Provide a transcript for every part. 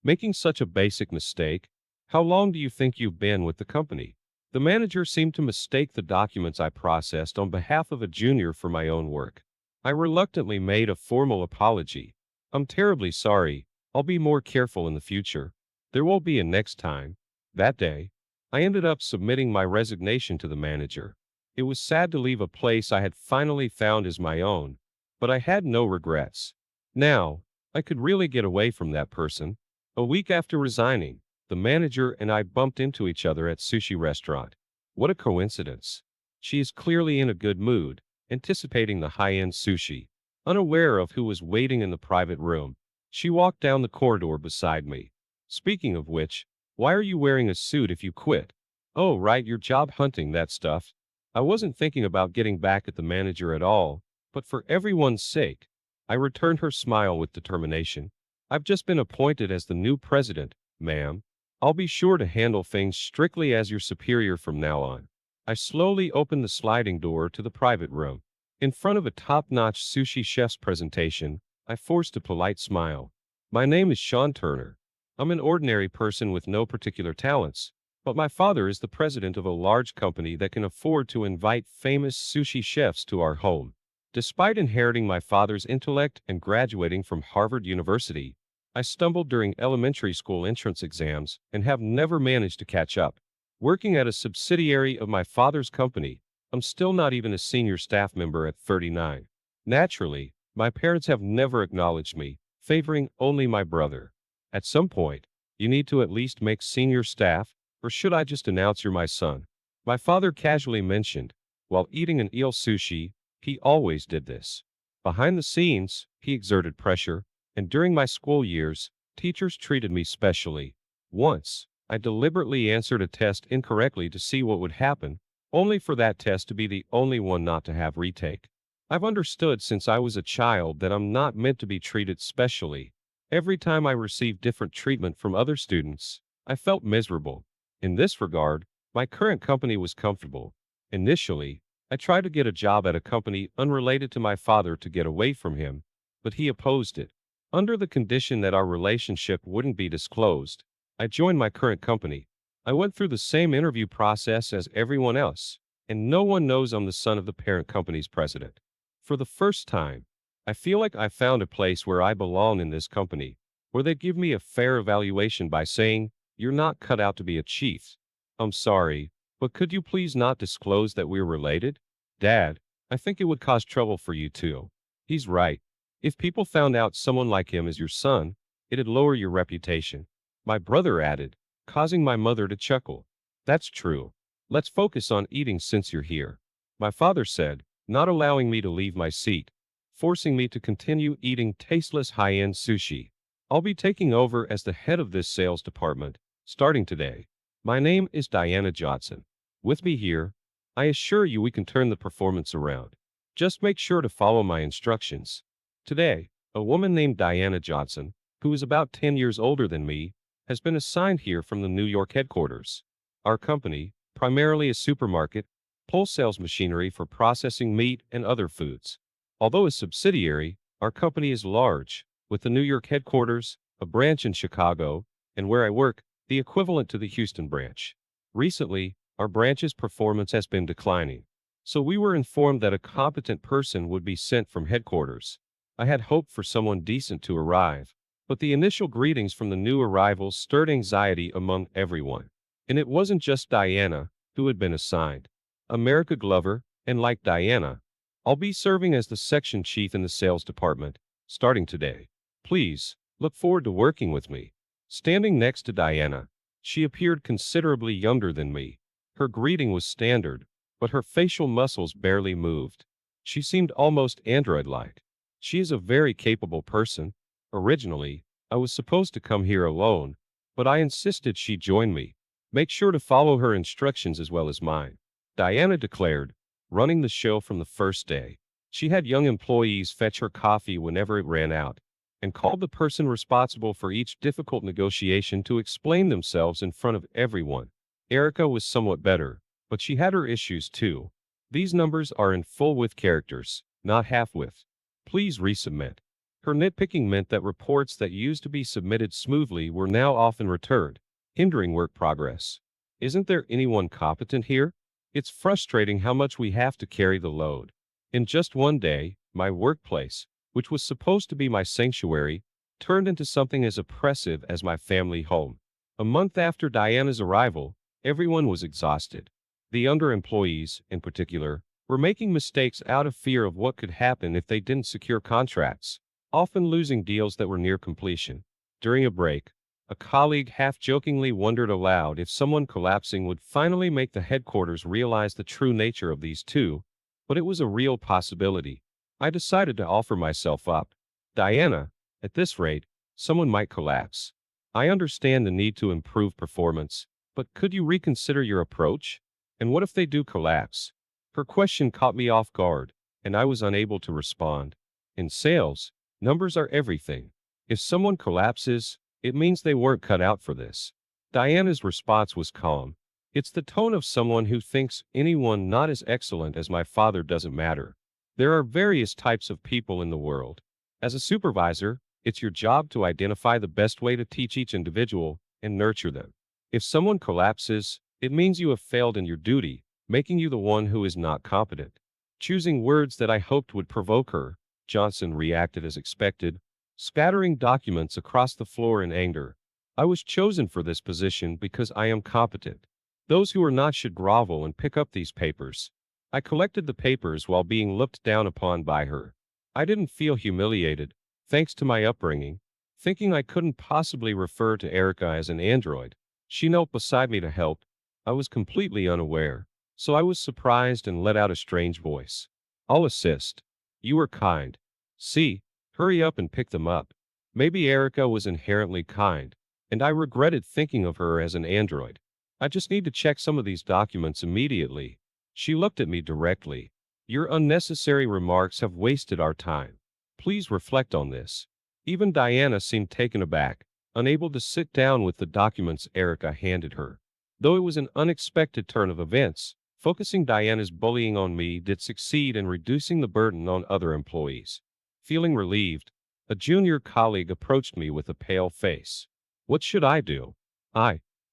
Making such a basic mistake? How long do you think you've been with the company? The manager seemed to mistake the documents I processed on behalf of a junior for my own work. I reluctantly made a formal apology. I'm terribly sorry. I'll be more careful in the future. There won't be a next time. That day, I ended up submitting my resignation to the manager. It was sad to leave a place I had finally found as my own, but I had no regrets. Now, I could really get away from that person. A week after resigning, the manager and I bumped into each other at sushi restaurant. What a coincidence. She is clearly in a good mood, anticipating the high-end sushi. Unaware of who was waiting in the private room, she walked down the corridor beside me. Speaking of which, why are you wearing a suit if you quit? Oh, right, you're job hunting, that stuff. I wasn't thinking about getting back at the manager at all, but for everyone's sake, I returned her smile with determination. I've just been appointed as the new president, ma'am. I'll be sure to handle things strictly as your superior from now on. I slowly opened the sliding door to the private room. In front of a top-notch sushi chef's presentation, I forced a polite smile. My name is Sean Turner. I'm an ordinary person with no particular talents, but my father is the president of a large company that can afford to invite famous sushi chefs to our home. Despite inheriting my father's intellect and graduating from Harvard University, I stumbled during elementary school entrance exams and have never managed to catch up. Working at a subsidiary of my father's company, I'm still not even a senior staff member at 39. Naturally, my parents have never acknowledged me, favoring only my brother. At some point, you need to at least make senior staff, or should I just announce you're my son? My father casually mentioned, while eating an eel sushi, he always did this. Behind the scenes, he exerted pressure, and during my school years, teachers treated me specially. Once, I deliberately answered a test incorrectly to see what would happen, only for that test to be the only one not to have retake. I've understood since I was a child that I'm not meant to be treated specially. Every time I received different treatment from other students, I felt miserable. In this regard, my current company was comfortable. Initially, I tried to get a job at a company unrelated to my father to get away from him, but he opposed it. Under the condition that our relationship wouldn't be disclosed, I joined my current company. I went through the same interview process as everyone else, and no one knows I'm the son of the parent company's president. For the first time, I feel like I found a place where I belong in this company, where they give me a fair evaluation by saying, "You're not cut out to be a chief." I'm sorry, but could you please not disclose that we're related? Dad, I think it would cause trouble for you too. He's right. If people found out someone like him is your son, it'd lower your reputation. My brother added, causing my mother to chuckle. That's true. Let's focus on eating since you're here. My father said, not allowing me to leave my seat, forcing me to continue eating tasteless high-end sushi. I'll be taking over as the head of this sales department, starting today. My name is Diana Johnson. With me here, I assure you we can turn the performance around. Just make sure to follow my instructions. Today, a woman named Diana Johnson, who is about 10 years older than me, has been assigned here from the New York headquarters. Our company, primarily a supermarket, wholesales machinery for processing meat and other foods. Although a subsidiary, our company is large, with the New York headquarters, a branch in Chicago, and where I work, the equivalent to the Houston branch. Recently, our branch's performance has been declining, so we were informed that a competent person would be sent from headquarters. I had hoped for someone decent to arrive, but the initial greetings from the new arrivals stirred anxiety among everyone. And it wasn't just Diana who had been assigned. America Glover, and like Diana, I'll be serving as the section chief in the sales department, starting today. Please, look forward to working with me. Standing next to Diana, she appeared considerably younger than me. Her greeting was standard, but her facial muscles barely moved. She seemed almost android-like. She is a very capable person. Originally, I was supposed to come here alone, but I insisted she join me. Make sure to follow her instructions as well as mine, Diana declared, running the show from the first day. She had young employees fetch her coffee whenever it ran out, and called the person responsible for each difficult negotiation to explain themselves in front of everyone. Erica was somewhat better, but she had her issues too. These numbers are in full width characters, not half width. Please resubmit. Her nitpicking meant that reports that used to be submitted smoothly were now often returned, hindering work progress. Isn't there anyone competent here? It's frustrating how much we have to carry the load. In just one day, my workplace, which was supposed to be my sanctuary, turned into something as oppressive as my family home. A month after Diana's arrival, everyone was exhausted. The underemployees, in particular, were making mistakes out of fear of what could happen if they didn't secure contracts, often losing deals that were near completion. During a break, a colleague half-jokingly wondered aloud if someone collapsing would finally make the headquarters realize the true nature of these two, but it was a real possibility. I decided to offer myself up. Diana, at this rate, someone might collapse. I understand the need to improve performance, but could you reconsider your approach? And what if they do collapse? Her question caught me off guard, and I was unable to respond. In sales, numbers are everything. If someone collapses, it means they weren't cut out for this. Diana's response was calm. It's the tone of someone who thinks anyone not as excellent as my father doesn't matter. There are various types of people in the world. As a supervisor, it's your job to identify the best way to teach each individual and nurture them. If someone collapses, it means you have failed in your duty, making you the one who is not competent. Choosing words that I hoped would provoke her, Johnson reacted as expected, scattering documents across the floor in anger. I was chosen for this position because I am competent. Those who are not should grovel and pick up these papers. I collected the papers while being looked down upon by her. I didn't feel humiliated, thanks to my upbringing, thinking I couldn't possibly refer to Erica as an android. She knelt beside me to help. I was completely unaware, so I was surprised and let out a strange voice. I'll assist. You are kind. See, hurry up and pick them up. Maybe Erica was inherently kind, and I regretted thinking of her as an android. I just need to check some of these documents immediately. She looked at me directly. Your unnecessary remarks have wasted our time. Please reflect on this. Even Diana seemed taken aback, unable to sit down with the documents Erica handed her. Though it was an unexpected turn of events, focusing Diana's bullying on me did succeed in reducing the burden on other employees. Feeling relieved, a junior colleague approached me with a pale face. What should I do?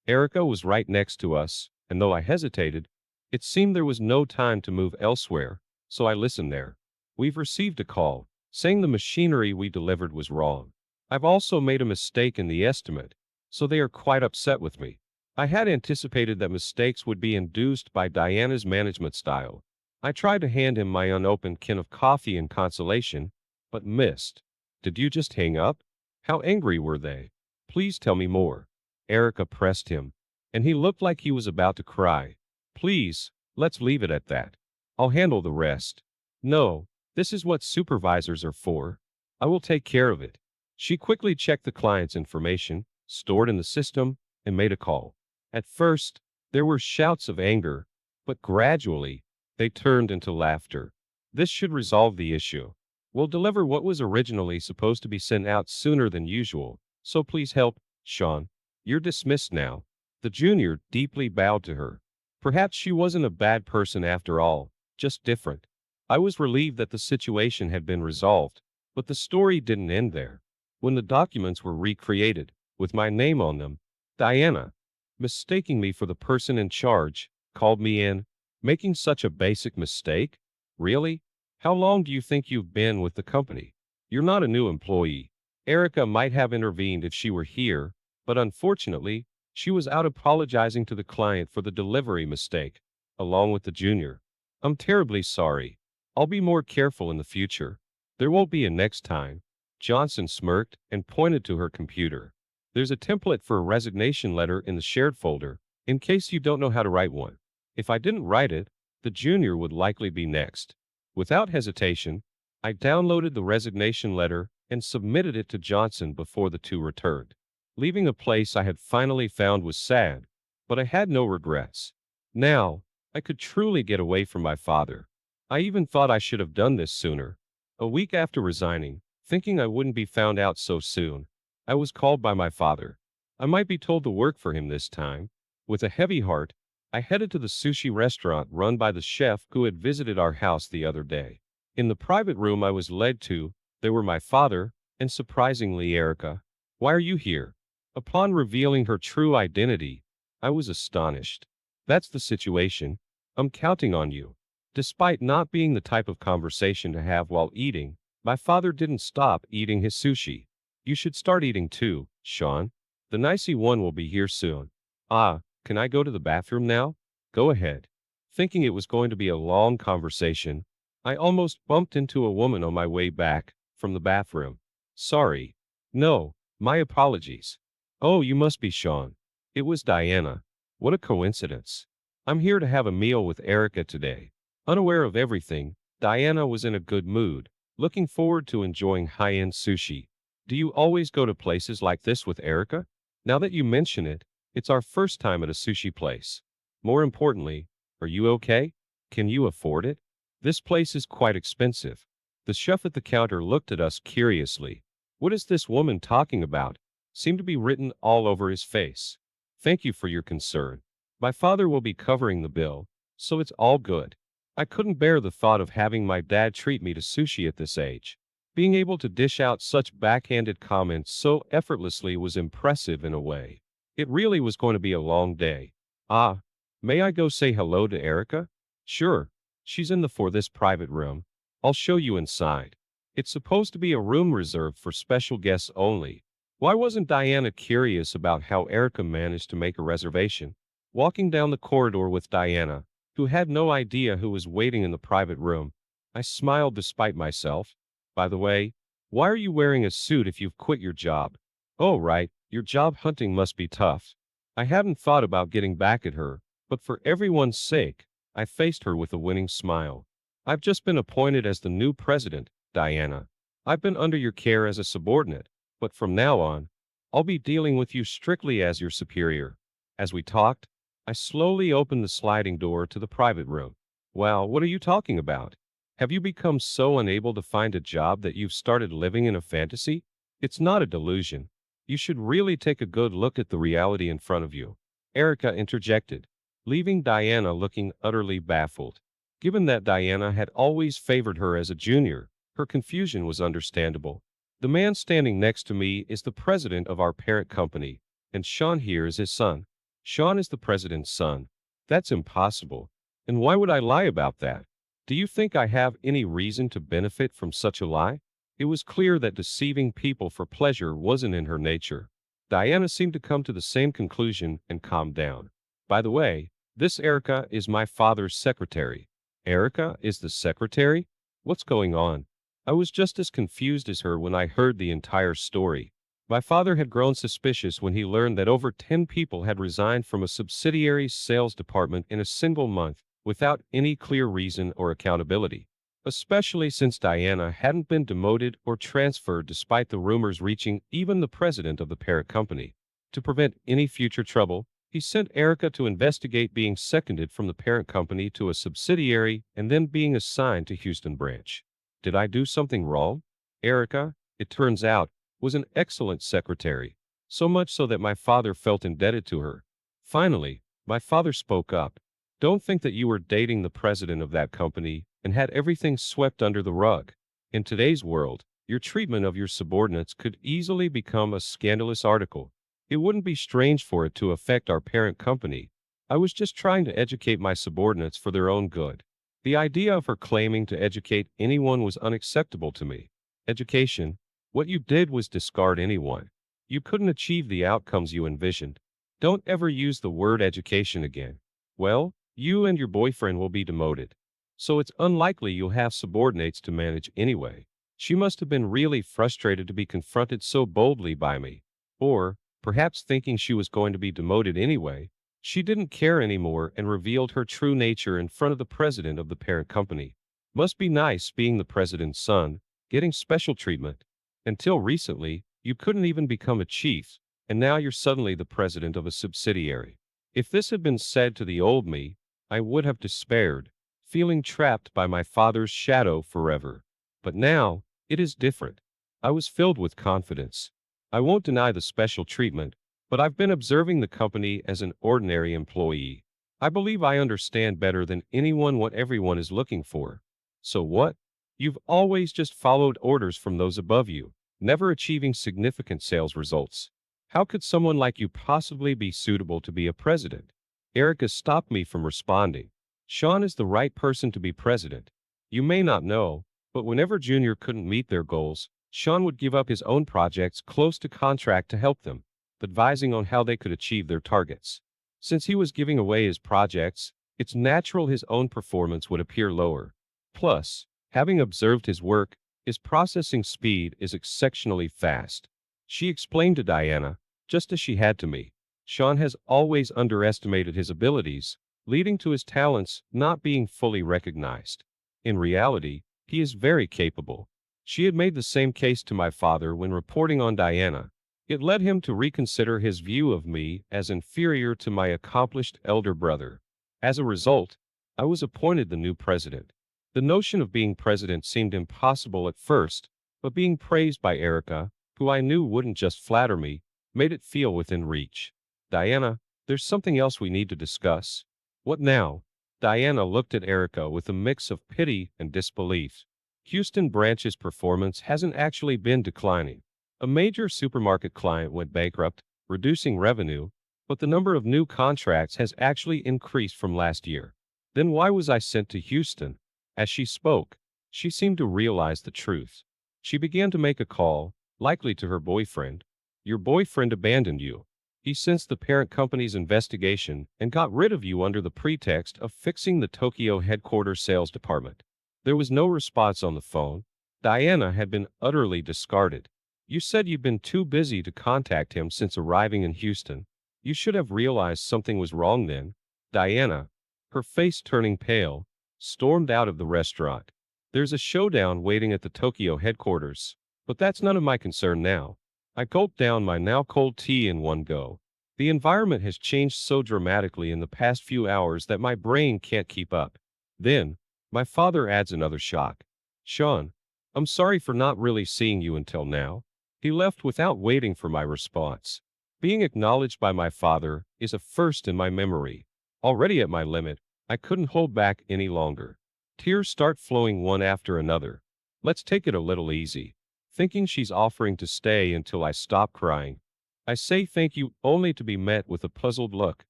Erica was right next to us, and though I hesitated, it seemed there was no time to move elsewhere, so I listened there. We've received a call, saying the machinery we delivered was wrong. I've also made a mistake in the estimate, so they are quite upset with me. I had anticipated that mistakes would be induced by Diana's management style. I tried to hand him my unopened can of coffee in consolation, but missed. Did you just hang up? How angry were they? Please tell me more. Erica pressed him, and he looked like he was about to cry. Please, let's leave it at that. I'll handle the rest. No, this is what supervisors are for. I will take care of it. She quickly checked the client's information, stored in the system, and made a call. At first, there were shouts of anger, but gradually, they turned into laughter. This should resolve the issue. We'll deliver what was originally supposed to be sent out sooner than usual, so please help, Sean. You're dismissed now. The junior deeply bowed to her. Perhaps she wasn't a bad person after all, just different. I was relieved that the situation had been resolved, but the story didn't end there. When the documents were recreated, with my name on them, Diana, mistaking me for the person in charge, called me in. Making such a basic mistake? Really? How long do you think you've been with the company? You're not a new employee. Erica might have intervened if she were here, but unfortunately, she was out apologizing to the client for the delivery mistake, along with the junior. I'm terribly sorry. I'll be more careful in the future. There won't be a next time. Johnson smirked and pointed to her computer. There's a template for a resignation letter in the shared folder, in case you don't know how to write one. If I didn't write it, the junior would likely be next. Without hesitation, I downloaded the resignation letter and submitted it to Johnson before the two returned. Leaving a place I had finally found was sad, but I had no regrets. Now, I could truly get away from my father. I even thought I should have done this sooner. A week after resigning, thinking I wouldn't be found out so soon, I was called by my father. I might be told to work for him this time. With a heavy heart, I headed to the sushi restaurant run by the chef who had visited our house the other day. In the private room I was led to, there were my father, And surprisingly, Erica, why are you here? Upon revealing her true identity, I was astonished. That's the situation. I'm counting on you. Despite not being the type of conversation to have while eating, my father didn't stop eating his sushi. You should start eating too, Sean. The nicey one will be here soon. Ah, can I go to the bathroom now? Go ahead. Thinking it was going to be a long conversation, I almost bumped into a woman on my way back from the bathroom. Sorry. No, my apologies. Oh, you must be Sean. It was Diana. What a coincidence. I'm here to have a meal with Erica today. Unaware of everything, Diana was in a good mood, looking forward to enjoying high-end sushi. Do you always go to places like this with Erica? Now that you mention it, it's our first time at a sushi place. More importantly, are you okay? Can you afford it? This place is quite expensive. The chef at the counter looked at us curiously. What is this woman talking about? Seemed to be written all over his face. Thank you for your concern. My father will be covering the bill, so it's all good. I couldn't bear the thought of having my dad treat me to sushi at this age. Being able to dish out such backhanded comments so effortlessly was impressive in a way. It really was going to be a long day. Ah, may I go say hello to Erica? Sure. She's in the for this private room. I'll show you inside. It's supposed to be a room reserved for special guests only. Why wasn't Diana curious about how Erica managed to make a reservation? Walking down the corridor with Diana, who had no idea who was waiting in the private room, I smiled despite myself. By the way, why are you wearing a suit if you've quit your job? Oh, right, your job hunting must be tough. I hadn't thought about getting back at her, but for everyone's sake, I faced her with a winning smile. I've just been appointed as the new president, Diana. I've been under your care as a subordinate, but from now on, I'll be dealing with you strictly as your superior. As we talked, I slowly opened the sliding door to the private room. Well, what are you talking about? Have you become so unable to find a job that you've started living in a fantasy? It's not a delusion. You should really take a good look at the reality in front of you. Erica interjected, leaving Diana looking utterly baffled. Given that Diana had always favored her as a junior, her confusion was understandable. The man standing next to me is the president of our parent company, and Sean here is his son. Sean is the president's son. That's impossible. And why would I lie about that? Do you think I have any reason to benefit from such a lie? It was clear that deceiving people for pleasure wasn't in her nature. Diana seemed to come to the same conclusion and calmed down. By the way, this Erica is my father's secretary. Erica is the secretary? What's going on? I was just as confused as her when I heard the entire story. My father had grown suspicious when he learned that over 10 people had resigned from a subsidiary's sales department in a single month, without any clear reason or accountability. Especially since Diana hadn't been demoted or transferred despite the rumors reaching even the president of the parent company. To prevent any future trouble, he sent Erica to investigate being seconded from the parent company to a subsidiary and then being assigned to Houston branch. Did I do something wrong? Erica, it turns out, was an excellent secretary, so much so that my father felt indebted to her. Finally, my father spoke up. Don't think that you were dating the president of that company and had everything swept under the rug. In today's world, your treatment of your subordinates could easily become a scandalous article. It wouldn't be strange for it to affect our parent company. I was just trying to educate my subordinates for their own good. The idea of her claiming to educate anyone was unacceptable to me. Education? What you did was discard anyone. You couldn't achieve the outcomes you envisioned. Don't ever use the word education again. Well, you and your boyfriend will be demoted. So it's unlikely you'll have subordinates to manage anyway. She must have been really frustrated to be confronted so boldly by me. Or, perhaps thinking she was going to be demoted anyway, she didn't care anymore and revealed her true nature in front of the president of the parent company. Must be nice being the president's son, getting special treatment. Until recently, you couldn't even become a chief, and now you're suddenly the president of a subsidiary. If this had been said to the old me, I would have despaired, feeling trapped by my father's shadow forever. But now, it is different. I was filled with confidence. I won't deny the special treatment, but I've been observing the company as an ordinary employee. I believe I understand better than anyone what everyone is looking for. So what? You've always just followed orders from those above you. never achieving significant sales results. How could someone like you possibly be suitable to be a president? Erica stopped me from responding. Sean is the right person to be president. You may not know, but whenever Junior couldn't meet their goals, Sean would give up his own projects close to contract to help them, advising on how they could achieve their targets. Since he was giving away his projects, it's natural his own performance would appear lower. Plus, having observed his work, his processing speed is exceptionally fast. She explained to Diana, just as she had to me. Sean has always underestimated his abilities, leading to his talents not being fully recognized. In reality, he is very capable. She had made the same case to my father when reporting on Diana. It led him to reconsider his view of me as inferior to my accomplished elder brother. As a result, I was appointed the new president. The notion of being president seemed impossible at first, but being praised by Erica, who I knew wouldn't just flatter me, made it feel within reach. Diana, there's something else we need to discuss. What now? Diana looked at Erica with a mix of pity and disbelief. Houston branch's performance hasn't actually been declining. A major supermarket client went bankrupt, reducing revenue, but the number of new contracts has actually increased from last year. Then why was I sent to Houston? As she spoke, she seemed to realize the truth. She began to make a call, likely to her boyfriend. Your boyfriend abandoned you. He sensed the parent company's investigation and got rid of you under the pretext of fixing the Tokyo headquarters sales department. There was no response on the phone. Diana had been utterly discarded. You said you'd been too busy to contact him since arriving in Houston. You should have realized something was wrong then. Diana, her face turning pale, stormed out of the restaurant. There's a showdown waiting at the Tokyo headquarters, but that's none of my concern now. I gulped down my now cold tea in one go. The environment has changed so dramatically in the past few hours that my brain can't keep up. Then, my father adds another shock. Sean, I'm sorry for not really seeing you until now. He left without waiting for my response. Being acknowledged by my father is a first in my memory. Already at my limit, I couldn't hold back any longer. Tears start flowing one after another. Let's take it a little easy. Thinking she's offering to stay until I stop crying. I say thank you only to be met with a puzzled look.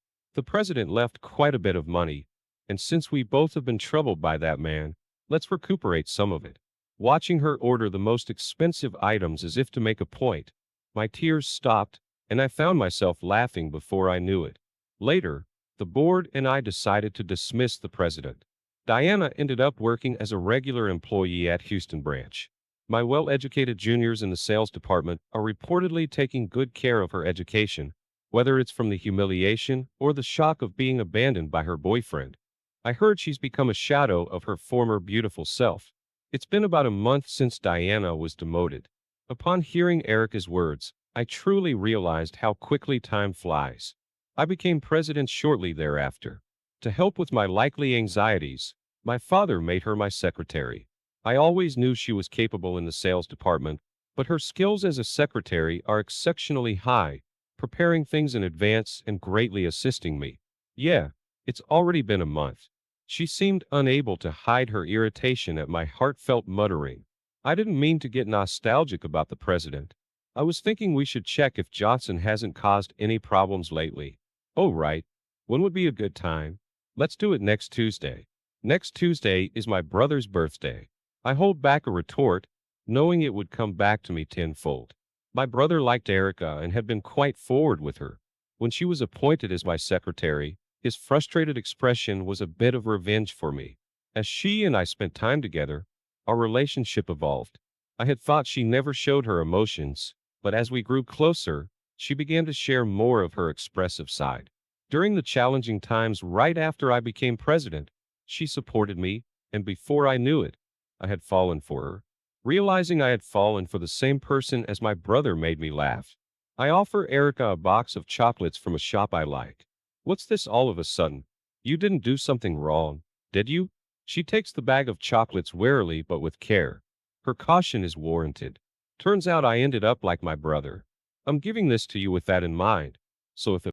The president left quite a bit of money, and since we both have been troubled by that man, let's recuperate some of it. Watching her order the most expensive items as if to make a point, my tears stopped, and I found myself laughing before I knew it. Later, the board and I decided to dismiss the president. Diana ended up working as a regular employee at Houston branch. My well-educated juniors in the sales department are reportedly taking good care of her education, whether it's from the humiliation or the shock of being abandoned by her boyfriend. I heard she's become a shadow of her former beautiful self. It's been about a month since Diana was demoted. Upon hearing Erica's words, I truly realized how quickly time flies. I became president shortly thereafter. To help with my likely anxieties, my father made her my secretary. I always knew she was capable in the sales department, but her skills as a secretary are exceptionally high, preparing things in advance and greatly assisting me. Yeah, it's already been a month. She seemed unable to hide her irritation at my heartfelt muttering. I didn't mean to get nostalgic about the president. I was thinking we should check if Johnson hasn't caused any problems lately. Oh, right. When would be a good time? Let's do it next Tuesday. Next Tuesday is my brother's birthday. I hold back a retort, knowing it would come back to me tenfold. My brother liked Erica and had been quite forward with her. When she was appointed as my secretary, his frustrated expression was a bit of revenge for me. As she and I spent time together, our relationship evolved. I had thought she never showed her emotions, but as we grew closer, she began to share more of her expressive side. During the challenging times right after I became president, she supported me, and before I knew it, I had fallen for her. Realizing I had fallen for the same person as my brother made me laugh. I offer Erica a box of chocolates from a shop I like. What's this all of a sudden? You didn't do something wrong, did you? She takes the bag of chocolates warily but with care. Her caution is warranted. Turns out I ended up like my brother. I'm giving this to you with that in mind. So if